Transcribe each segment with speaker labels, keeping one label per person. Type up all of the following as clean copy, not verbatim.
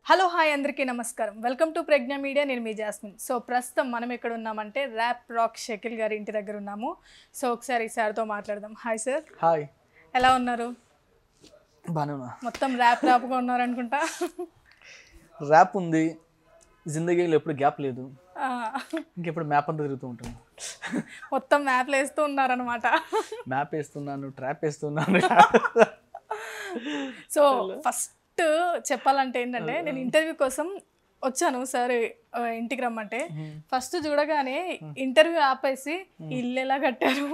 Speaker 1: Hello hi అందరికీ నమస్కారం. Welcome to Pragya Media. నేను మీ జాస్మిన్. సో ప్రస్తుతం మనం ఎక్కడ ఉన్నామంటే ర్యాప్ రాక్ షకిల్ గారి ఇంటి దగ్గర ఉన్నాము. సో ఒకసారి సార్తో మాట్లాడదాం. Hi sir.
Speaker 2: హాయ్,
Speaker 1: ఎలా ఉన్నారు?
Speaker 2: బాగానే ఉన్నా.
Speaker 1: మొత్తం ర్యాప్గా ఉన్నారనుకుంటా.
Speaker 2: ర్యాప్ ఉంది, జిందగీలో ఎప్పుడు గ్యాప్ లేదు. ఇంకెప్పుడు మ్యాప్ అంతా తిరుగుతూ ఉంటాను.
Speaker 1: మొత్తం మ్యాప్లు వేస్తూ ఉన్నారనమాట.
Speaker 2: మ్యాప్ వేస్తున్నాను, ట్రాప్ వేస్తున్నాను.
Speaker 1: సో ఫస్ట్ చెప్పాలంటే ఏంటంటే నేను ఇంటర్వ్యూ కోసం వచ్చాను సార్ ఇంటికి రమ్మంటే. ఫస్ట్ చూడగానే ఇంటర్వ్యూ ఆపేసి ఇల్లు ఎలా కట్టారు,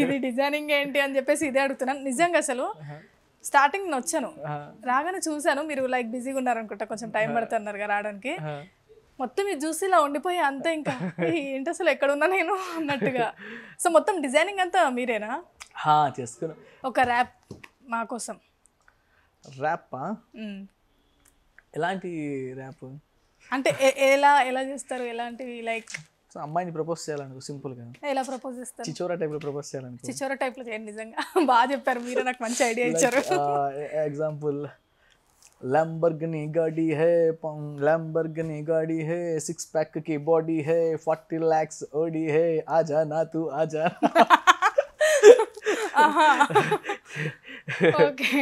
Speaker 1: ఇది డిజైనింగ్ ఏంటి అని చెప్పేసి ఇదే అడుగుతున్నాను. నిజంగా అసలు స్టార్టింగ్ వచ్చాను, రాగానే చూసాను మీరు లైక్ బిజీగా ఉన్నారనుకుంటా, కొంచెం టైం పడుతున్నారు కదా రావడానికి. మొత్తం ఇది చూసి ఇలా ఉండిపోయి అంతే, ఇంకా ఏంటి అసలు ఎక్కడ ఉన్నా నేను అన్నట్టుగా. సో మొత్తం డిజైనింగ్ అంతా మీరేనా?
Speaker 2: చేసుకున్నా.
Speaker 1: ఒక ర్యాప్ మా కోసం.
Speaker 2: ర్యాపా? ఎలాంటి ర్యాప్
Speaker 1: అంటే ఎలా ఎలా చేస్తారు, ఎలాంటివి? లైక్
Speaker 2: అమ్మాయిని ప్రపోజ్ చేయాలనుకో, సింపుల్గా
Speaker 1: ఎలా ప్రపోజ్ చేస్తారు?
Speaker 2: చిచోరా టైప్లో ప్రపోజ్ చేయాలనుకో.
Speaker 1: చిచోరా టైప్లో చేయండి. నిజంగా బాగా చెప్పారు మీరు, నాకు మంచి ఐడియా ఇచ్చారు.
Speaker 2: एग्जाम्पल लैम्बोर्गिनी गाड़ी है, लैम्बोर्गिनी गाड़ी है, 6 पैक की बॉडी है, 40 lakhs ओडी है, आजा ना तू आजा.
Speaker 1: ఓకే.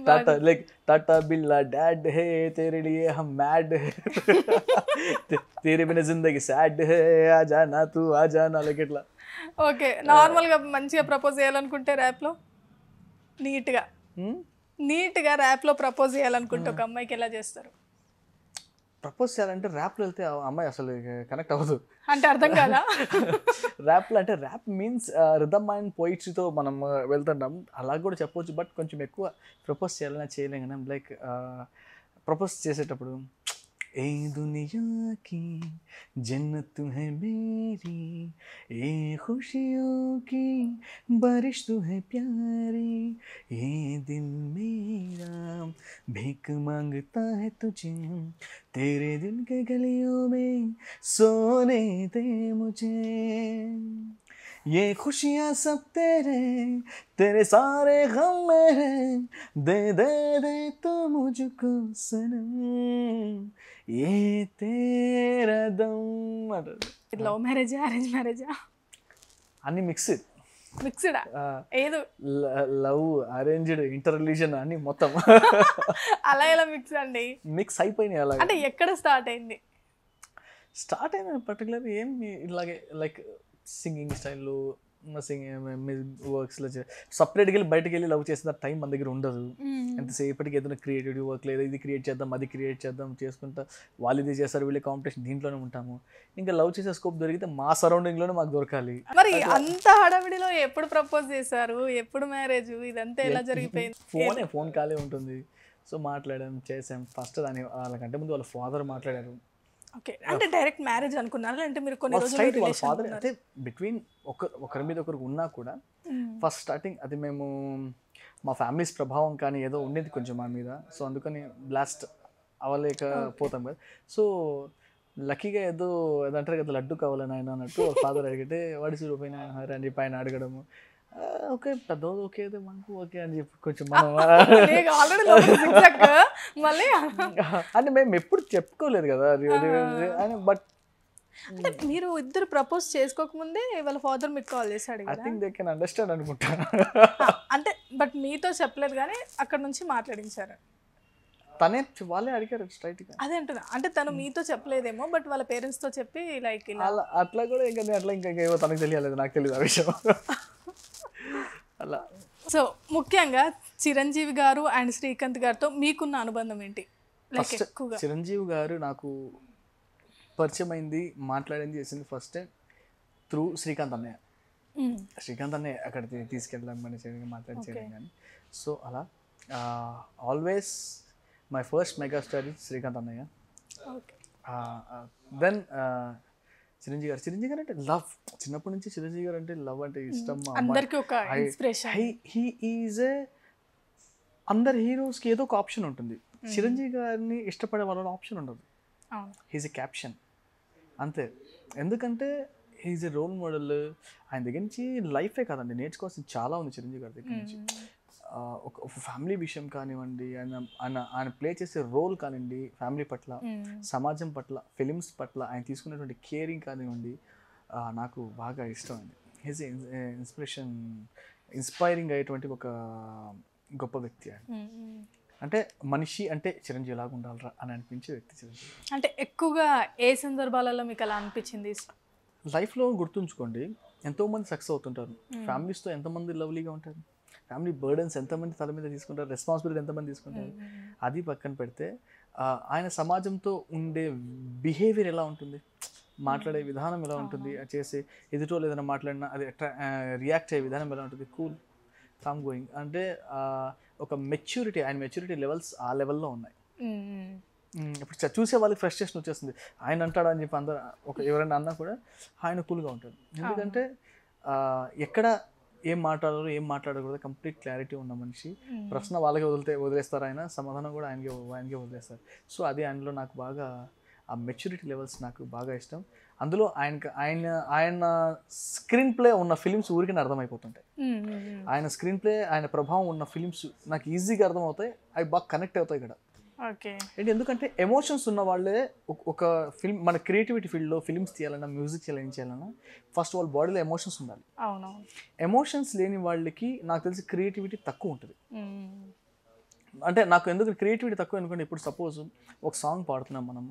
Speaker 2: टाटा लाइक टाटा बिल्ला डैड है, तेरे लिए हम मैड है, तेरे बिना जिंदगी सैड है, आजा ना तू आजा ना. लाइक ఇట్లా.
Speaker 1: ఓకే, నార్మల్గా మంచిగా ప్రపోజ్ చేయాలనుకుంటే ర్యాప్లో నీట్గా ర్యాప్లో ప్రపోజ్ చేయాలనుకుంటే ఒక అమ్మాయికి ఎలా చేస్తారు?
Speaker 2: ప్రపోజ్ చేయాలంటే ర్యాప్లో వెళ్తే ఆ అమ్మాయి అసలు కనెక్ట్ అవ్వదు.
Speaker 1: అంటే అర్థం కాదా?
Speaker 2: ర్యాప్లో అంటే ర్యాప్ మీన్స్ రిథమ్ అండ్ పోయిట్రీతో మనం వెళ్తుంటాం, అలా కూడా చెప్పవచ్చు. బట్ కొంచెం ఎక్కువ ప్రపోజ్ చేయాలన్నా చేయలేం కదా. లైక్ ప్రపోజ్ చేసేటప్పుడు ఏ దునియా की जन्नत है मेरी, ये खुशियों की बारिश तू है प्यारी, ये दिल मेरा भीख मांगता है तुझे, तेरे दिल के गलियों में सोने दे मुझे, ये खुशियाँ सब तेरे, तेरे सारे गम मेरे, दे दे दे तो मुझको सनम, ये तेरा दम.
Speaker 1: లవ్ మ్యారేజా అరేంజ్ మ్యారేజా?
Speaker 2: అన్ని మిక్స్డ్.
Speaker 1: మిక్స్డా? ఏదో
Speaker 2: లవ్, అరేంజ్డ్, ఇంటర్ రిలీజన్ అన్ని మొత్తం
Speaker 1: అలా ఎలా మిక్స్ అండి?
Speaker 2: మిక్స్ అయిపోయినాయి. అలా
Speaker 1: అంటే ఎక్కడ స్టార్ట్ అయింది?
Speaker 2: స్టార్ట్ అయిన పర్టికులర్ ఏం ఇలాగే లైక్ సింగింగ్ స్టైల్లో, వర్క్స్లో సపరేట్గా వెళ్ళి బయటకు వెళ్ళి లవ్ చేసిన టైం మన దగ్గర ఉండదు. ఎంతసేపటికి ఏదైనా క్రియేటివ్ వర్క్ లేదా ఇది క్రియేట్ చేద్దాం అది క్రియేట్ చేద్దాం చేసుకుంటా, వాళ్ళు ఇది చేస్తారు వీళ్ళే కాంపిటీషన్, దీంట్లోనే ఉంటాము. ఇంకా లవ్ చేసే స్కోప్ దొరికితే మా సరౌండింగ్లోనే మాకు దొరకాలి.
Speaker 1: మరి అంత హడావిడిలో ఎప్పుడు ప్రపోజ్ చేశారు, ఎప్పుడు మ్యారేజ్, ఇదంతా ఎలా జరిగిపోయింది?
Speaker 2: ఫోన్ కాలే ఉంటుంది. సో మాట్లాడాం, చేసాం. ఫస్ట్ వాళ్ళకంటే ముందు వాళ్ళ ఫాదర్ మాట్లాడారు.
Speaker 1: ఓకే, అంటే డైరెక్ట్ మ్యారేజ్ అనుకున్నారా? అంటే మీరు కొన్ని రోజులు
Speaker 2: వాళ్ళ ఫాదర్ అయితే బిట్వీన్ ఒకరి మీద ఒకరికి ఉన్నా కూడా ఫస్ట్ స్టార్టింగ్ అది మేము మా ఫ్యామిలీస్ ప్రభావం కానీ ఏదో ఉండేది కొంచెం మా మీద. సో అందుకని బ్లాస్ట్ అవ్వలేకపోతాం కదా. సో లక్కీగా ఏదో ఏదంటారు కదా, లడ్డు కావాలని ఆయన అన్నట్టు వాళ్ళ ఫాదర్ అడిగితే వాడి చూడిపోయిన అని చెప్పి ఆయన అడగడము, ఓకే పెద్ద ఓకే అయితే మనకు ఓకే అని చెప్పి కొంచెం మనం
Speaker 1: మళ్ళీ
Speaker 2: అంటే మేము ఎప్పుడు చెప్పుకోలేదు కదా. బట్
Speaker 1: అంటే మీరు ఇద్దరు ప్రపోజ్ చేసుకోకముందే వాళ్ళ ఫాదర్ మీకు కాల్ చేశాడు కదా.
Speaker 2: I think they can understand అనుకుంటా.
Speaker 1: అంటే బట్ మీతో చెప్పలేదు కానీ అక్కడ నుంచి మాట్లాడించారు.
Speaker 2: తనే వాళ్ళే అడిగారు స్ట్రైట్ గా.
Speaker 1: అదే అంటున్నా, అంటే తను మీతో చెప్పలేదేమో బట్ వాళ్ళ పేరెంట్స్ తో చెప్పి లైక్ ఇలా
Speaker 2: అట్లా కూడా ఇంకా అట్లా ఇంకా ఏమో తనకు తెలియలేదు, నాకు తెలియదు ఆ విషయం అలా.
Speaker 1: సో ముఖ్యంగా చిరంజీవి గారు అండ్ శ్రీకాంత్ గారితో మీకున్న అనుబంధం ఏంటి? లైక్ ఎక్కువగా
Speaker 2: చిరంజీవి గారు నాకు పరిచయం అయింది, మాట్లాడింది, చేసింది ఫస్ట్ టైం త్రూ శ్రీకాంత్ అన్నయ్య. శ్రీకాంత్ అన్నయ్య అక్కడికి తీసుకెళ్ళాం మన మాట్లాడి చేయడం కానీ. సో అలా always my first megastar Srikanth అన్నయ్య. దెన్ చిరంజీవి గారు అంటే లవ్, చిన్నప్పటి నుంచి చిరంజీవి గారు అంటే లవ్ అంటే ఇష్టం.
Speaker 1: అందరికీ ఒక ఇన్స్పిరేషన్.
Speaker 2: హీ ఈజ్ ఏ అందరు హీరోస్కి ఏదో ఒక ఆప్షన్ ఉంటుంది, చిరంజీవి గారిని ఇష్టపడే వాళ్ళ ఆప్షన్ ఉండదు. హీజ్ ఎ క్యాప్షన్ అంతే. ఎందుకంటే హీజ్ ఎ రోల్ మోడల్. ఆయన దగ్గర నుంచి లైఫే కాదండి నేర్చుకోవాల్సింది చాలా ఉంది చిరంజీవి గారి దగ్గర నుంచి. ఒక ఫ్యామిలీ విషయం కానివ్వండి, ఆయన ప్లే చేసే రోల్ కానివ్వండి, ఫ్యామిలీ పట్ల, సమాజం పట్ల, ఫిలిమ్స్ పట్ల ఆయన తీసుకున్నటువంటి కేరింగ్ కానివ్వండి, నాకు బాగా ఇష్టమైంది. హిజ్ ఇన్స్పైరింగ్ అయ్యేటువంటి ఒక గొప్ప వ్యక్తి ఆయన. అంటే మనిషి అంటే చిరంజీవి లాగా ఉండాలరా అని అనిపించే వ్యక్తి చిరంజీవి.
Speaker 1: అంటే ఎక్కువగా ఏ సందర్భాలలో మీకు అలా అనిపించింది?
Speaker 2: లైఫ్లో గుర్తుంచుకోండి, ఎంతోమంది సక్సెస్ అవుతుంటారు, ఫ్యామిలీస్తో ఎంతమంది లవ్లీగా ఉంటారు, ఫ్యామిలీ బర్డన్స్ ఎంతమంది తల మీద తీసుకుంటారు, రెస్పాన్సిబిలిటీ ఎంతమంది తీసుకుంటారు. అది పక్కన పెడితే ఆయన సమాజంతో ఉండే బిహేవియర్ ఎలా ఉంటుంది, మాట్లాడే విధానం ఎలా ఉంటుంది, చేసే ఎదుటోళ్ళు ఏదైనా మాట్లాడినా అది రియాక్ట్ అయ్యే విధానం ఎలా ఉంటుంది, కూల్ కామ్ గోయింగ్. అంటే ఒక మెచ్యూరిటీ, ఆయన మెచ్యూరిటీ లెవెల్స్ ఆ లెవెల్లో ఉన్నాయి. ఇప్పుడు చూసే వాళ్ళకి ఫ్రస్ట్రేషన్ వచ్చేస్తుంది, ఆయన అంటాడా అని చెప్పి అందరూ ఎవరైనా అన్నా కూడా ఆయన కూల్గా ఉంటాడు. ఎందుకంటే ఎక్కడ ఏం మాట్లాడాలో ఏం మాట్లాడకూడదు కంప్లీట్ క్లారిటీ ఉన్న మనిషి. ప్రశ్న వాళ్ళకి వదిలేస్తారు, ఆయన సమాధానం కూడా ఆయనకే వదిలేస్తారు. సో అది ఆయనలో నాకు బాగా ఆ మెచ్యూరిటీ లెవెల్స్ నాకు బాగా ఇష్టం. అందులో ఆయన స్క్రీన్ ప్లే ఉన్న ఫిలిమ్స్ ఊరికి అర్థమైపోతుంటాయి. ఆయన స్క్రీన్ ప్లే, ఆయన ప్రభావం ఉన్న ఫిలిమ్స్ నాకు ఈజీగా అర్థమవుతాయి, అవి బాగా కనెక్ట్ అవుతాయి ఇక్కడ. ఏంటి ఎందుకంటే ఎమోషన్స్ ఉన్న వాళ్ళే ఒక ఫిల్మ్, మన క్రియేటివిటీ ఫీల్డ్లో ఫిలిమ్స్ తీయాలన్నా, మ్యూజిక్ చేయాలన్నా ఫస్ట్ వాళ్ళ బాడీలో ఎమోషన్స్ ఉండాలి. ఎమోషన్స్ లేని వాళ్ళకి నాకు తెలిసి క్రియేటివిటీ తక్కువ ఉంటుంది. అంటే నాకు ఎందుకు క్రియేటివిటీ తక్కువ ఎందుకంటే, ఇప్పుడు సపోజ్ ఒక సాంగ్ పాడుతున్నాం మనం,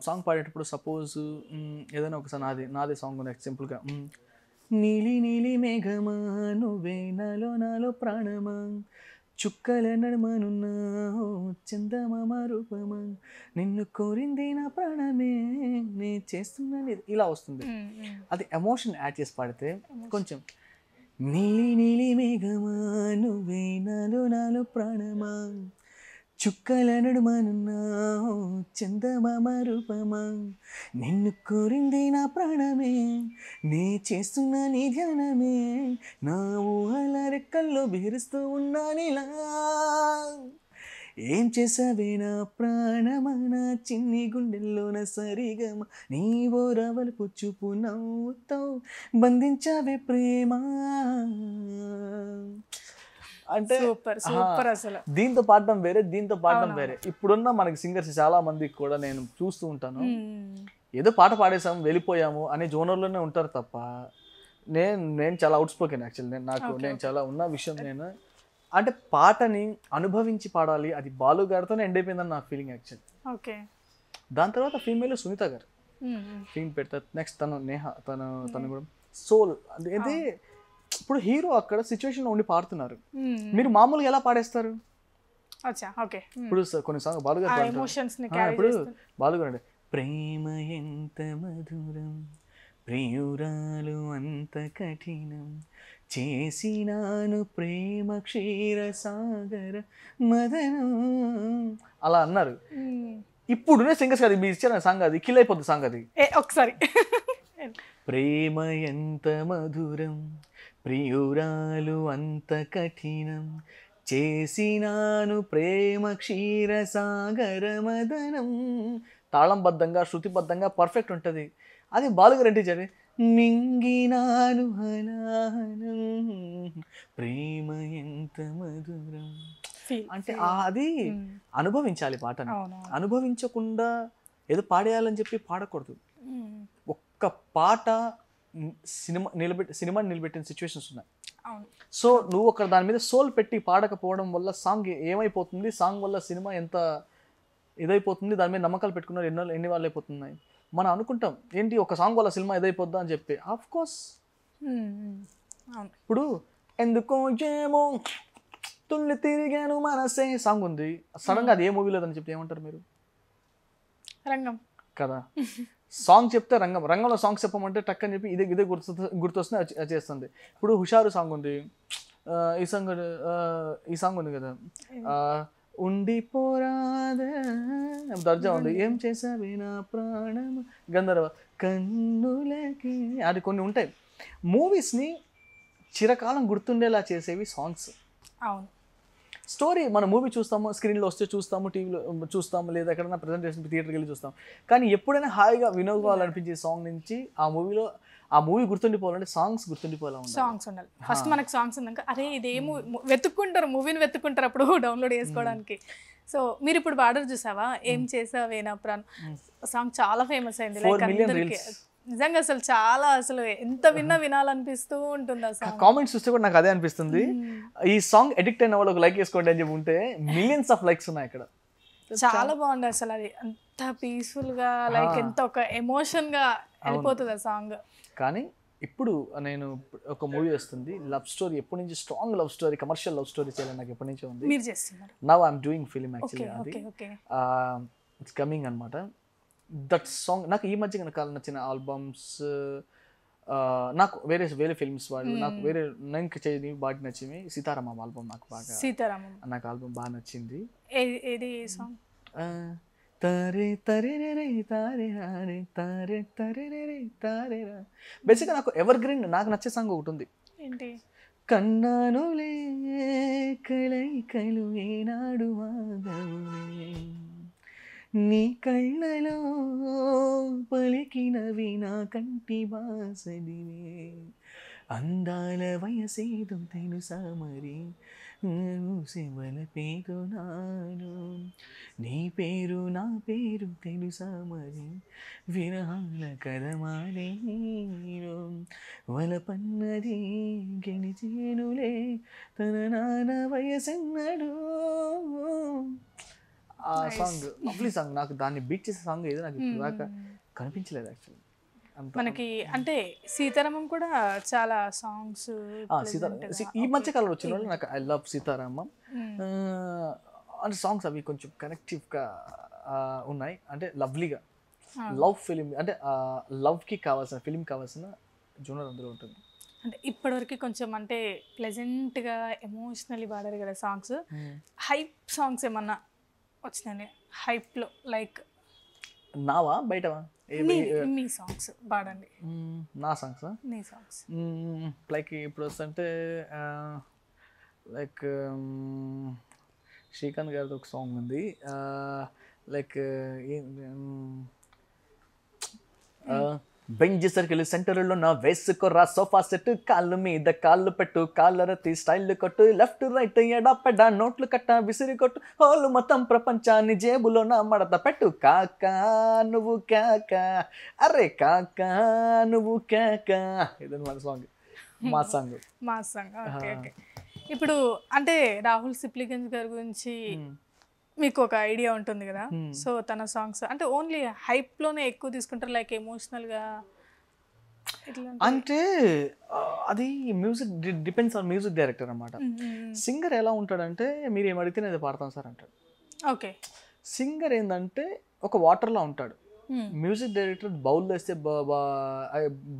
Speaker 2: సాంగ్ పాడేటప్పుడు సపోజ్ ఏదైనా ఒకసారి నాదే సాంగ్ ఉంది సింపుల్గా, నీలి నీలి మేఘమా నువ్వే నాలో ప్రాణమా, చుక్కల నడుమనున్నా చందమామ రూపమా, నిన్ను కోరింది నా ప్రాణమే నే చేస్తున్నా, ఇలా వస్తుంది. అది ఎమోషన్ యాడ్ చేసి పాడితే కొంచెం, నీలి నీలి మేఘమా నువ్వే నాలో ప్రాణమా, చుక్కల నడుమనున్నా చందమామ రూపమా, నిన్ను కోరింది నా ప్రాణమే నే చేస్తున్నా నీ ధ్యానమే, నా ఊహల రెక్కల్లో బెరుస్తూ ఉన్నానిలా, ఏం చేసావే నా ప్రాణమా నా చిన్ని గుండెల్లోన సరిగమ, నీవో రవలపు చూపు నవ్వుతో బంధించావే ప్రేమ. అంటే
Speaker 1: సూపర్ అసలు.
Speaker 2: దీంతో పాడడం వేరే, దీంతో పాడడం వేరే. ఇప్పుడున్న మనకి సింగర్స్ చాలా మందికి కూడా నేను చూస్తూ ఉంటాను, ఏదో పాట పాడేసాము వెళ్ళిపోయాము అనే జోనర్లోనే ఉంటారు తప్ప, నేను చాలా అవుట్ స్పోకెన్ యాక్చువల్లీ. నేను చాలా ఉన్న విషయం, నేను అంటే పాటని అనుభవించి పాడాలి, అది బాలు గారితోనే ఎండ్ అయిపోయిందని నా ఫీలింగ్ యాక్చువల్లీ. దాని తర్వాత ఫీమేల్ సునీత గారు ఫీమ్ పెడతారు, నెక్స్ట్ తను నేహ, తను కూడా సోల్. అదే ఇప్పుడు హీరో అక్కడ సిచ్యువేషన్ ఉండి పాడుతున్నారు, మీరు మామూలుగా ఎలా పాడేస్తారు? ఇప్పుడు కొన్ని సాంగ్ బాలుగారు, ఇప్పుడు బాలుగారు అంటే ప్రేమ ఎంత మధురం ప్రియురాలు అంత కఠినం చేసినాను ప్రేమ క్షీర సాగర మదనం అలా అన్నారు. ఇప్పుడునే సింగర్స్ కాదు, మీరు ఇచ్చిన సాంగ్ అది కిల్ అయిపోద్ది సాంగ్ అది.
Speaker 1: ఒకసారి
Speaker 2: ప్రేమ ఎంత మధురం ప్రియురాలు అంత కఠినం చేసినాను ప్రేమ క్షీర సాగర మదనం, తాళంబద్ధంగా శృతిబద్ధంగా పర్ఫెక్ట్ ఉంటుంది. అది బాలుగారు అంటించారు, మింగినాను హలాహలం ప్రేమ ఎంత మధురం అంటే అది అనుభవించాలి పాటని. అనుభవించకుండా ఏదో పాడేయాలని చెప్పి పాడకూడదు. ఒక్క పాట సినిమాని నిలబెట్టిన సిచ్యువేషన్స్ ఉన్నాయి. సో నువ్వు ఒక దాని మీద సోల్ పెట్టి పాడకపోవడం వల్ల సాంగ్ ఏమైపోతుంది, సాంగ్ వల్ల సినిమా ఎంత ఇదైపోతుంది, దాని మీద నమ్మకాలు పెట్టుకున్నారు ఎన్ని వాళ్ళు అయిపోతున్నాయి. మనం అనుకుంటాం ఏంటి ఒక సాంగ్ వల్ల సినిమా ఇదైపోద్దా అని చెప్పి. ఆఫ్ కోర్స్ ఇప్పుడు ఎందుకో ఏమో తుళ్ళి తిరిగాను మనసే సాంగ్ ఉంది, సడన్గా అది ఏ మూవీ లేదని చెప్తే ఏమంటారు మీరు?
Speaker 1: రంగం
Speaker 2: కదా. సాంగ్ చెప్తే రంగంలో సాంగ్ చెప్పమంటే టక్ అని చెప్పి ఇదే గుర్తొస్తుంది, చేస్తుంది. ఇప్పుడు హుషారు సాంగ్ ఉంది, ఈ సాంగ్ ఉంది కదా, ఉండిపోరాదే దర్జా ఉంది, ఏం చేసావే నా ప్రాణం గంధర్వ కన్నులకి, అది కొన్ని ఉంటాయి. మూవీస్ని చిరకాలం గుర్తుండేలా చేసేవి సాంగ్స్. స్టోరీ మన మూవీ చూస్తాము, స్క్రీన్లో వస్తే చూస్తాము, టీవీలో చూస్తాము, లేదా ఎక్కడైనా ప్రజెంటేషన్ థియేటర్కి వెళ్ళి చూస్తాం. కానీ ఎప్పుడైనా హాయిగా వినోదాలనిపించే సాంగ్ నుంచి ఆ మూవీ గుర్తుండిపోవాలంటే సాంగ్స్ గుర్తుండిపోవాలా
Speaker 1: సాంగ్స్ ఉండాలి. ఫస్ట్ మనకు సాంగ్స్ ఉన్నాక అరే ఇదేమో వెతుక్కుంటారు, మూవీని వెతుక్కుంటారు అప్పుడు డౌన్లోడ్ చేసుకోవడానికి. సో మీరు ఇప్పుడు పాడరు చూసావా, ఏం చేసావేనా ప్రాణ్ సాంగ్ చాలా ఫేమస్ అయింది. లైక్ అందరికి నిజంగా అసలు చాలా అసలు ఎంత వినాలనిపిస్తూ ఉంటుంది. అసలు
Speaker 2: కామెంట్స్ చూస్తే కూడా నాకు అదే అనిపిస్తుంది. ఈ సాంగ్ ఎడిక్ట్ అయిన వాళ్ళు ఒక లైక్ వేసుకోండి అని చెప్పి ఉంటే మిలియన్స్ ఆఫ్ లైక్స్ ఉన్నాయి ఇక్కడ.
Speaker 1: చాలా బాగుంది అసలు, అది అంత పీస్ఫుల్ గా లైక్ ఎంత ఒక ఎమోషన్ గా వెళ్ళిపోతుంది ఆ సాంగ్.
Speaker 2: కానీ ఇప్పుడు నేను ఒక మూవీ వస్తుంది, లవ్ స్టోరీ, ఎప్పటి నుంచి strong love story, commercial love story చేయాలని నాకు ఎప్పటి నుంచో ఉంది.
Speaker 1: మీరు చేస్తున్నారు?
Speaker 2: Now I'm doing film actually. అది ఇట్స్ కమింగ్ అనమాట. దట్ సాంగ్ నాకు ఈ మధ్య కనుక నచ్చిన ఆల్బమ్స్, నాకు వేరే ఫిల్మ్స్ వాళ్ళు నాకు నేను చేయని బాగా నచ్చింది. సీతారామం ఆల్బమ్ నాకు బాగా,
Speaker 1: సీతారామం నాకు
Speaker 2: ఆల్బమ్ బాగా నచ్చింది.
Speaker 1: ఏది సాంగ్?
Speaker 2: తరే తరే రే తారే రే తారే తరే రే తారే రా. బేసిక్గా నాకు ఎవర్ గ్రీన్ నాకు నచ్చే సాంగ్ ఒకటి ఉంది.
Speaker 1: ఏంటి?
Speaker 2: కన్నానులే కలైకలు ఏనాడు ఆగవులే, నీ కళ్ళలో పలికినవి నా కంటి బాసడివే, అందాల వయసేదో తెలుసా మరి, శివల పేరు నాను, నీ పేరు నా పేరు తెలుసా మరి, విరహాల కదమాలే నేను, వలపన్నది గెలిచేనులే తన నాన్న వయసన్నాడు. ఆ సాంగ్ లవ్లీ సాంగ్. నాకు దాన్ని బీట్ చేసే సాంగ్ ఏదో నాకు ఇప్పుడు దాకా కనిపించలేదు యాక్చువల్లీ.
Speaker 1: మనకి అంటే సీతారామం కూడా చాలా సాంగ్స్
Speaker 2: ఈ మధ్య కాలంలో వచ్చిన వాళ్ళు నాకు ఐ లవ్ సీతారామం అంటే సాంగ్స్ అవి కొంచెం కనెక్టివ్గా ఉన్నాయి. అంటే లవ్లీగా లవ్ ఫిలిం అంటే లవ్కి కావాల్సిన ఫిలిం కావాల్సిన జోనర్ అందులో ఉంటుంది.
Speaker 1: అంటే ఇప్పటివరకు కొంచెం అంటే ప్లెజెంట్గా ఎమోషనల్లీ పాడారు కదా సాంగ్స్. హైప్ సాంగ్స్ ఏమన్నా వచ్చినాయి హైప్లో? లైక్
Speaker 2: నావా బయటవా?
Speaker 1: మీ సాంగ్స్ పాడండి.
Speaker 2: నా సాంగ్స్?
Speaker 1: నీ సాంగ్స్
Speaker 2: లైక్ ఇప్పుడు వస్తుంటే లైక్ శ్రీకాంత్ గారిది ఒక సాంగ్ ఉంది, లైక్ బెంచ్ సర్కిల్ సెంటర్లో నా వేసుకోరా సోఫా సెట్, కాళ్ళు మీద కాళ్ళు పెట్టు, కాళ్ళరతి స్టైల్ కొట్టు, లెఫ్ట్ రైట్ ఎడా పెడ నోట్లు కట్ట విసిరి కొట్టు, హోలు మొత్తం ప్రపంచాన్ని జేబులో నా మడత పెట్టు, కాకా నువ్వు కాకా అరే కాకా నువ్వు కాకా. ఇదని మన సాంగ్, మా సాంగ్.
Speaker 1: Okay okay. ఇప్పుడు అంటే రాహుల్ సిప్లిగంజ్ గారి గురించి మీకు ఒక ఐడియా ఉంటుంది కదా. సో తన సాంగ్స్ అంటే ఓన్లీ హైప్లోనే ఎక్కువ తీసుకుంటారు, లైక్ ఎమోషనల్గా
Speaker 2: అంటే అది music depends on music director అనమాట. సింగర్ ఎలా ఉంటాడంటే మీరు ఏం అడిగితే నేను పాడతాను సార్ అంటాడు.
Speaker 1: ఓకే.
Speaker 2: సింగర్ ఏంటంటే ఒక వాటర్లో ఉంటాడు. మ్యూజిక్ డైరెక్టర్ బౌల్లో వేస్తే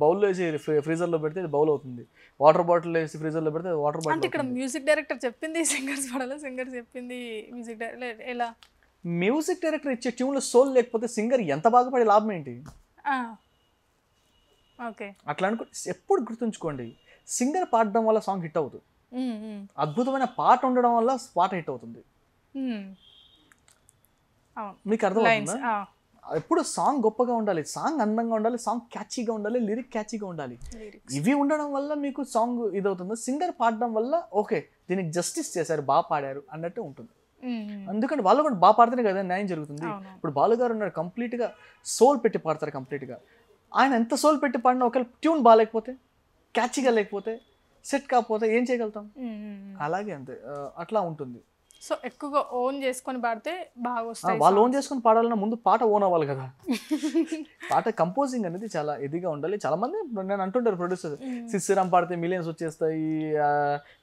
Speaker 2: బౌల్లో వేసి ఫ్రీజర్లో పెడితే బౌల్ అవుతుంది, వాటర్ బాటిల్ వేసి ఫ్రీజర్లో పెడితే వాటర్ బాటిల్.
Speaker 1: అంటే ఇక్కడ మ్యూజిక్ డైరెక్టర్ చెప్పింది సింగర్స్ పడాలి, సింగర్ చెప్పింది మ్యూజిక్ డైరెక్టర్ ఎలా?
Speaker 2: మ్యూజిక్ డైరెక్టర్ ఇచ్చే ట్యూన్లో సోల్ లేకపోతే సింగర్ ఎంత బాగా పడే లాభం ఏంటి?
Speaker 1: ఓకే.
Speaker 2: అట్లా అనుకో. ఎప్పుడు గుర్తుంచుకోండి, సింగర్ పాడడం వల్ల సాంగ్ హిట్ అవుతుంది, అద్భుతమైన పాట ఉండడం వల్ల పాట హిట్ అవుతుంది. మీకు అర్థమవుతుందా? ఎప్పుడు సాంగ్ గొప్పగా ఉండాలి, సాంగ్ అందంగా ఉండాలి, సాంగ్ క్యాచీగా ఉండాలి, లిరిక్ క్యాచీగా ఉండాలి. ఇవి ఉండడం వల్ల మీకు సాంగ్ ఇదవుతుంది. సింగర్ పాడడం వల్ల ఓకే దీనికి జస్టిస్ చేశారు, బాగా పాడారు అన్నట్టు ఉంటుంది. ఎందుకంటే వాళ్ళు కూడా బాగా పాడితేనే కదా న్యాయం జరుగుతుంది. ఇప్పుడు బాలుగారు ఉన్నారు, కంప్లీట్గా సోల్ పెట్టి పాడతారు కంప్లీట్గా. ఆయన ఎంత సోల్ పెట్టి పాడినా ఒకవేళ ట్యూన్ బాగాలేకపోతే, క్యాచీగా లేకపోతే, సెట్ కాకపోతే ఏం చేయగలుగుతాం? అలాగే అంతే, అట్లా ఉంటుంది.
Speaker 1: సో ఎక్కువగా ఓన్ చేసుకొని పాడితే బాగా వస్తాయి.
Speaker 2: వాళ్ళు ఓన్ చేసుకొని పాడాలన్నా ముందు పాట ఓన్ అవ్వాలి కదా. పాట కంపోజింగ్ అనేది చాలా ఇదిగా ఉండాలి. చాలా మంది నేను అంటుంటారు ప్రొడ్యూసర్, సిస్సిరామ్ పాడితే మిలియన్స్ వచ్చేస్తాయి,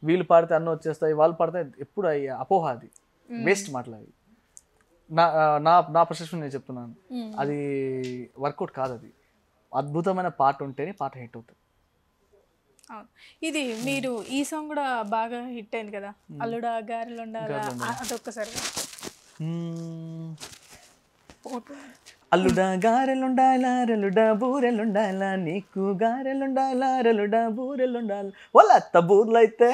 Speaker 2: వీళ్ళు పాడితే అన్న వచ్చేస్తాయి, వాళ్ళు పాడితే ఎప్పుడు అపోహ, అది వేస్ట్ మాట్లాడి. నా పర్సెప్షన్ నేను చెప్తున్నాను, అది వర్కౌట్ కాదు. అది అద్భుతమైన పాట ఉంటేనే పాట హిట్ అవుతుంది.
Speaker 1: ఇది మీరు ఈ సాంగ్ కూడా బాగా హిట్ అయింది కదా, అల్లుడా గారెలుండాలా, అదొక్కసారి.
Speaker 2: అల్లుడా గారెలుండాలా రెలుడా బూరెలుండాలా, నీకు గారెలుండాలా రెలుడా బూరెలుండాలా, వాళ్ళ అత్త బూర్లైతే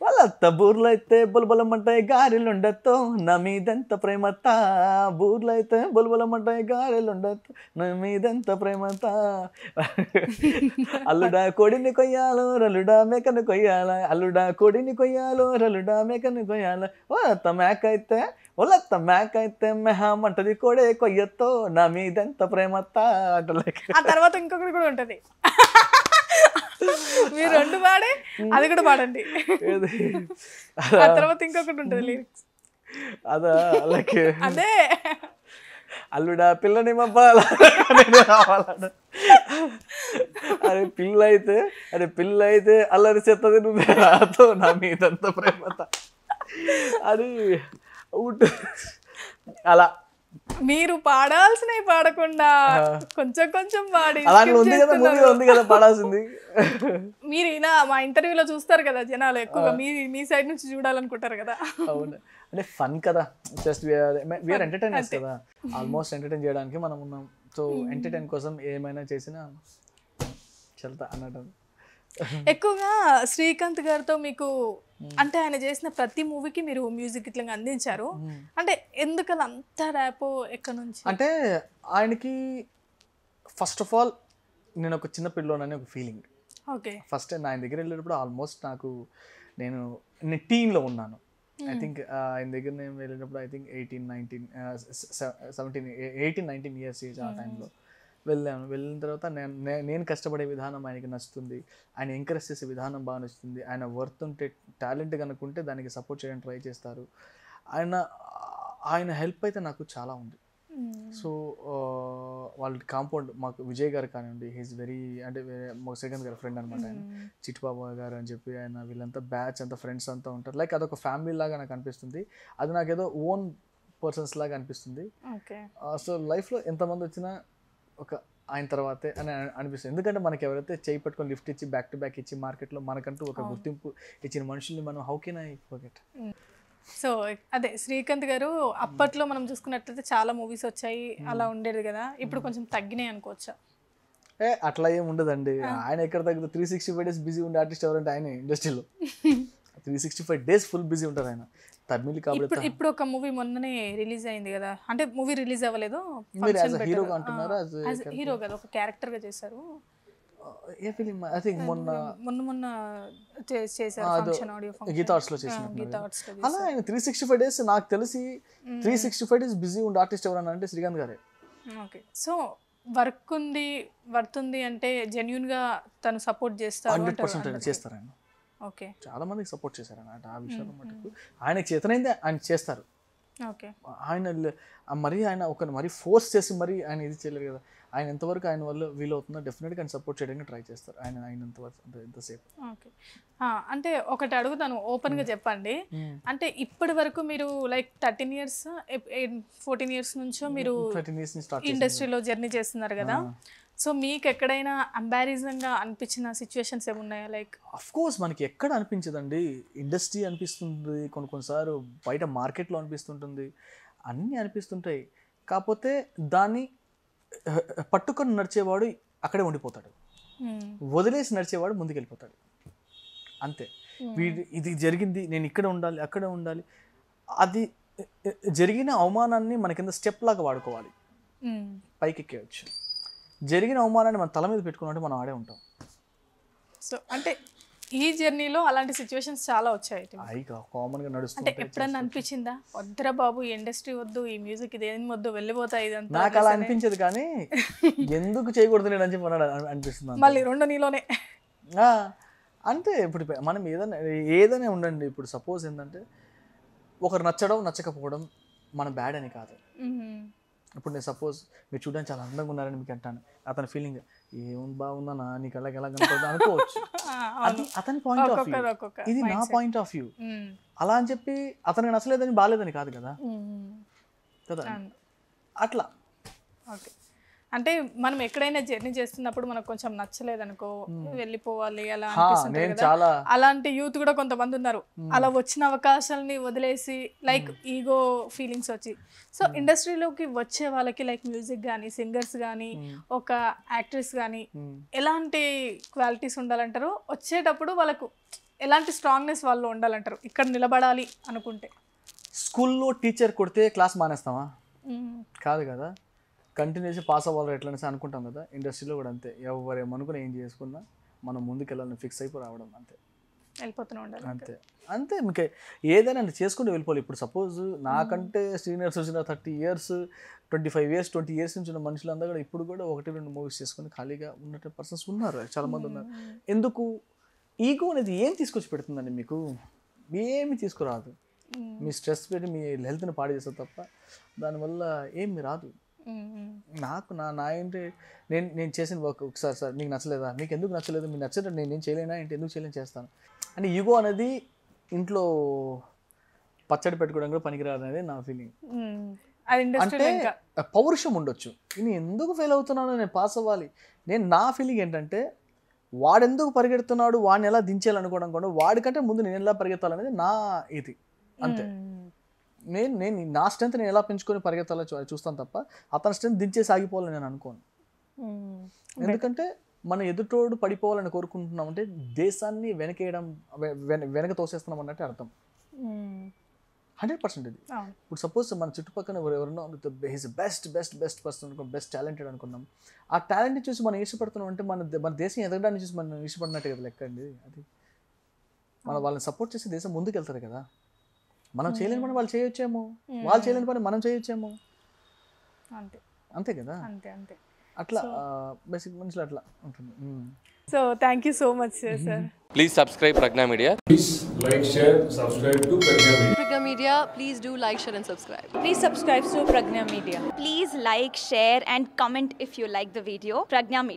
Speaker 2: వాళ్ళ వాళ్ళత్త బూర్లో అయితే బులబులమంటాయి గారెలుండతో నా మీదెంత ప్రేమత బూర్లో అయితే బులబులమంటాయి గారెలుండతో నా మీదెంత ప్రేమత అల్లుడా కోడిని కొయ్యాలో రలుడా మేకను కొయ్యాల అల్లుడా కోడిని కొయ్యాలో రలుడా మేకను కొయ్యాల వాళ్ళత్త మేక అయితే వాళ్ళత్త మేక అయితే మెహామంటది కోడే కొయ్యతో నా మీదెంత ప్రేమత అంటలేక
Speaker 1: ఆ తర్వాత ఇంకొకటి కూడా ఉంటది మీరు రెండు పాడే అది కూడా పాడండి ఆ తర్వాత ఇంకొకటి ఉంటుంది లిరిక్స్
Speaker 2: అదా లైక్
Speaker 1: అదే
Speaker 2: అల్లుడా పిల్లని మబ్బాల రావాలట అరే పిల్ల అయితే అల్లరి చెత్తది నువ్వే రాతో నా మీదంత ప్రేమత అది అలా
Speaker 1: మీరు పాడాల్సినవి పాడకుండా కొంచెం కొంచెం పాడి
Speaker 2: అలా ఉంది కదా మూవీ ఉంది కదా పాడాల్సింది
Speaker 1: మీరు ఇలా మా ఇంటర్వ్యూలో చూస్తారు కదా జనాలు ఎక్కువగా మీ సైడ్ నుంచి చూడాలనుకుంటారు కదా
Speaker 2: అవును అంటే ఫన్ కదా జస్ట్ వీఆర్ ఎంటర్టైనర్స్ కదా ఆల్మోస్ట్ ఎంటర్టైన్ చేయడానికి మనం ఉన్నాం సో ఎంటర్టైన్ కోసం ఏమైనా చేసినా చల్తా అన్నట్టు
Speaker 1: ఎక్కువగా శ్రీకాంత్ గారితో మీకు అంటే ఆయన చేసిన ప్రతి మూవీకి మీరు మ్యూజిక్ ఇట్లా అందించారు అంటే ఎందుకలా అంత ర్యాపో ఎక్కడి నుంచి
Speaker 2: అంటే ఆయనకి ఫస్ట్ ఆఫ్ ఆల్ నేను ఒక చిన్న పిల్లోనని ఒక ఫీలింగ్
Speaker 1: ఓకే
Speaker 2: ఫస్ట్ ఆయన దగ్గర వెళ్ళేటప్పుడు ఆల్మోస్ట్ నేను టీన్లో ఉన్నాను ఐ థింక్ ఆయన దగ్గర నేను వెళ్ళేటప్పుడు ఐ థింక్ 18-19 ఇయర్స్ ఏజ్ ఆ టైంలో వెళ్ళిన తర్వాత నేను కష్టపడే విధానం ఆయనకి నచ్చుతుంది ఆయన ఎంకరేజ్ చేసే విధానం బాగా నచ్చుతుంది ఆయన వర్త్ ఉంటే టాలెంట్ కనుక్కుంటే దానికి సపోర్ట్ చేయడానికి ట్రై చేస్తారు ఆయన హెల్ప్ అయితే నాకు చాలా ఉంది సో వాళ్ళ కాంపౌండ్ మాకు విజయ్ గారు కానివ్వండి హీస్ వెరీ అంటే మా శ్రీకాంత్ గారి ఫ్రెండ్ అనమాట ఆయన చిట్టుబాబు గారు అని చెప్పి ఆయన వీళ్ళంతా బ్యాచ్ అంతా ఫ్రెండ్స్ అంతా ఉంటారు లైక్ అదొక ఫ్యామిలీ లాగా నాకు అనిపిస్తుంది అది నాకేదో ఓన్ పర్సన్స్ లాగా అనిపిస్తుంది సో లైఫ్లో ఎంతమంది వచ్చినా ఒక ఆయన తర్వాతే అని అనిపిస్తుంది ఎందుకంటే మనకి ఎవరైతే చేయి పట్టుకొని లిఫ్ట్ ఇచ్చి బ్యాక్ టు బ్యాక్ ఇచ్చి మార్కెట్లో మనకంటూ ఒక గుర్తింపు ఇచ్చిన మనుషుల్ని మనం how can I forget
Speaker 1: so అదే శ్రీకాంత్ గారు అప్పట్లో మనం చూసుకున్నట్లయితే చాలా మూవీస్ వచ్చాయి అలా ఉండేది కదా ఇప్పుడు కొంచెం తగ్గినాయి అనుకోవచ్చా
Speaker 2: అట్లా ఏం ఉండదండి ఆయన ఎక్కడ తగ్గుతుంది 365 days బిజీ ఉండే ఆర్టిస్ట్ ఎవరంటే ఆయన ఇండస్ట్రీలో 365 days ఫుల్ బిజీ ఉంటారు ఆయన తమిళ్ కాబట్టి
Speaker 1: ఇప్పుడు ఒక మూవీ మొన్ననే రిలీజ్ అయింది కదా అంటే మూవీ రిలీజ్ అవ్వలేదు
Speaker 2: హీరోగా అంటున్నారా
Speaker 1: హీరో కదా ఒక క్యారెక్టర్ గా చేశారు
Speaker 2: ఏ ఫిలిం ఐ థింక్
Speaker 1: మొన్న చేశారు function audio function
Speaker 2: Geetha Arts లో చేసినట్టు అలా ఆయన 365 days నాకు తెలిసి 365 days బిజీ ఉండే ఆర్టిస్ట్ ఎవరన్నా అంటే శ్రీకాంత్ గారే
Speaker 1: ఓకే సో వర్త్ ఉంది అంటే జెన్యూన్ గా తను సపోర్ట్ చేస్తారు
Speaker 2: 100% చేస్తారు ఆయన
Speaker 1: ఓకే
Speaker 2: చాలా మందికి సపోర్ట్ చేశారు అన్నమాట ఆ విషయంలో మటుకు ఆయనకి చేతనైందే ఆయన చేస్తారు
Speaker 1: ఓకే
Speaker 2: ఆయన మరి ఆయన ఒక మరి ఫోర్స్ చేసి మరి ఆయన ఇది చేయలేరు కదా ఆయన ఎంతవరకు ఆయన వల్ల వీలవుతుందో డెఫినెట్గా ఆయన సపోర్ట్ చేయడానికి ట్రై చేస్తారు ఆయన ఎంతసేపు
Speaker 1: ఓకే అంటే ఒకటి అడుగుతాను ఓపెన్గా చెప్పండి అంటే ఇప్పటి వరకు మీరు లైక్ 13 years 14 years నుంచో మీరు ఇండస్ట్రీలో జర్నీ చేస్తున్నారు కదా సో మీకు ఎక్కడైనా ఎంబారసింగ్గా అనిపించిన సిచ్యువేషన్స్ ఏమున్నాయా లైక్
Speaker 2: అఫ్ కోర్స్ మనకి ఎక్కడ అనిపించదండి ఇండస్ట్రీ అనిపిస్తుంది కొన్నిసార్లు బయట మార్కెట్లో అనిపిస్తుంటుంది అన్నీ అనిపిస్తుంటాయి కాకపోతే దాన్ని పట్టుకొని నడిచేవాడు అక్కడే ఉండిపోతాడు వదిలేసి నడిచేవాడు ముందుకెళ్ళిపోతాడు అంతే ఇది జరిగింది నేను ఇక్కడ ఉండాలి అక్కడ ఉండాలి అది జరిగిన అవమానాన్ని మన కింద స్టెప్ లాగా వాడుకోవాలి పైకి ఎక్కేయచ్చు జరిగిన అవమానాన్ని మన తల మీద పెట్టుకున్నట్టు మనం ఆడే ఉంటాం
Speaker 1: సో అంటే ఈ జర్నీలో అలాంటి సిచ్యువేషన్స్ చాలా వచ్చాయి
Speaker 2: కామన్గా నడుస్తుంది
Speaker 1: అంటే ఎప్పుడన్నా అనిపించిందా వద్దరా బాబు ఈ ఇండస్ట్రీ వద్దు ఈ మ్యూజిక్ ఇదేం వద్దు వెళ్ళిపోతాయి ఇదంతా
Speaker 2: నాకు అలా అనిపించదు కానీ ఎందుకు చేయకూడదు నేను అని చెప్పి అనిపిస్తుంది
Speaker 1: మళ్ళీ రెండు నీలోనే
Speaker 2: అంటే ఇప్పుడు మనం ఏదైనా ఉండండి ఇప్పుడు సపోజ్ ఏంటంటే ఒకరు నచ్చడం నచ్చకపోవడం మన బ్యాడ్ అని కాదు ఇప్పుడు నేను సపోజ్ మీరు చూడడానికి చాలా అందంగా ఉన్నారని మీకు అంటాను అతని ఫీలింగ్ ఏముంది బాగుందనా నీకు ఎలా కనపడదు అనుకోవచ్చు అది అతని పాయింట్ ఆఫ్ వ్యూ ఇది నా పాయింట్ ఆఫ్ వ్యూ అలా అని చెప్పి అతనికి నచ్చలేదని బాగాలేదని కాదు కదా కదా అట్లా
Speaker 1: ఓకే అంటే మనం ఎక్కడైనా జర్నీ చేస్తున్నప్పుడు మనకు కొంచెం నచ్చలేదనుకో వెళ్ళిపోవాలి అలా అనిపిస్తుంది కదా అలాంటి యూత్ కూడా కొంతమంది ఉన్నారు అలా వచ్చిన అవకాశాలని వదిలేసి లైక్ ఈగో ఫీలింగ్స్ వచ్చి సో ఇండస్ట్రీలోకి వచ్చే వాళ్ళకి లైక్ మ్యూజిక్ కానీ సింగర్స్ కానీ ఒక యాక్ట్రెస్ కానీ ఎలాంటి క్వాలిటీస్ ఉండాలంటారు వచ్చేటప్పుడు వాళ్ళకు ఎలాంటి స్ట్రాంగ్నెస్ వాళ్ళు ఉండాలంటారు ఇక్కడ నిలబడాలి అనుకుంటే?
Speaker 2: స్కూల్లో టీచర్ కొడితే క్లాస్ మానేస్తామా? కాదు కదా, కంటిన్యూస్ పాస్ అవ్వాలి ఎట్లనేసి అనుకుంటాం కదా. ఇండస్ట్రీలో కూడా అంతే, ఎవరేమనుకుని ఏం చేసుకున్నా మనం ముందుకు వెళ్ళాలని ఫిక్స్ అయిపోయి రావడం అంతే,
Speaker 1: వెళ్ళిపోతూనే ఉండాలి
Speaker 2: అంతే అంతే. మీకు ఏదైనా చేసుకుంటూ వెళ్ళిపోవాలి. ఇప్పుడు సపోజ్ నాకంటే సీనియర్స్ వచ్చిన 30 years 25 years 20 years నుంచి ఉన్న మనుషులందరూ కూడా ఇప్పుడు కూడా 1-2 మూవీస్ చేసుకుని ఖాళీగా ఉన్న పర్సన్స్ ఉన్నారు, చాలామంది ఉన్నారు. ఎందుకు? ఈగో అనేది ఏం తీసుకొచ్చి పెడుతుందండి మీకు? ఏమి తీసుకురాదు. మీ స్ట్రెస్ పెట్టి మీ హెల్త్ని పాడు చేస్తారు తప్ప దానివల్ల ఏమి రాదు. నాకు నా ఏంటి, నేను చేసిన వర్క్ ఒకసారి సార్ మీకు నచ్చలేదా, మీకు ఎందుకు నచ్చలేదు, మీకు నచ్చలేదు నేను చేయలేనా ఏంటి, ఎందుకు చేయలేని చేస్తాను అంటే ఈగో అనేది ఇంట్లో పచ్చడి పెట్టుకోవడం కూడా పనికిరాదు అనేది నా ఫీలింగ్. అంటే పౌరుషం ఉండొచ్చు, నేను ఎందుకు ఫెయిల్ అవుతున్నాను, నేను పాస్ అవ్వాలి. నా ఫీలింగ్ ఏంటంటే వాడెందుకు పరిగెడుతున్నాడు, వాడిని ఎలా దించాలనుకోవడం కూడా, వాడికంటే ముందు నేను ఎలా పరిగెత్తాలనేది నా ఇది అంతే. నేను నా స్ట్రెంత్ నేను ఎలా పెంచుకొని పరిగెత్తాలో చూస్తాను తప్ప అతని స్ట్రెంత్ దించేసి ఆగిపోవాలని నేను అనుకోను. ఎందుకంటే మన ఎదుటోడు పడిపోవాలని కోరుకుంటున్నాం అంటే దేశాన్ని వెనక తోసేస్తున్నాం అన్నట్టు అర్థం. 100% ఇది. ఇప్పుడు సపోజ్ మన చుట్టుపక్కల ఎవరన్నా he's best best best person అనుకున్నాం, బెస్ట్ టాలెంటెడ్ అనుకున్నాం. ఆ టాలెంట్ని చూసి మనం ఇష్టపడుతున్నాం అంటే మన దేశం ఎదగడాన్ని చూసి మనం ఇష్టపడినట్టు కదా లెక్క అండి అది. మనం వాళ్ళని సపోర్ట్ చేసి దేశం ముందుకు వెళ్తారు కదా. మనం చేయలేని పని వాళ్ళు చేయొచ్చేమో, వాళ్ళు చేయలేని పని మనం చేయొచ్చేమో, అంతే కదా. అట్లా బేసిక్ మనుషులు అట్లా ఉంటుంది.
Speaker 1: So thank you so much sir.
Speaker 3: Please subscribe Pragna Media.
Speaker 4: Please like, share, subscribe to Pragna Media.
Speaker 5: Pragna Media, please do like, share and subscribe.
Speaker 6: Please subscribe to Pragna Media.
Speaker 7: Please like, share and comment if you like the video. Pragna Media.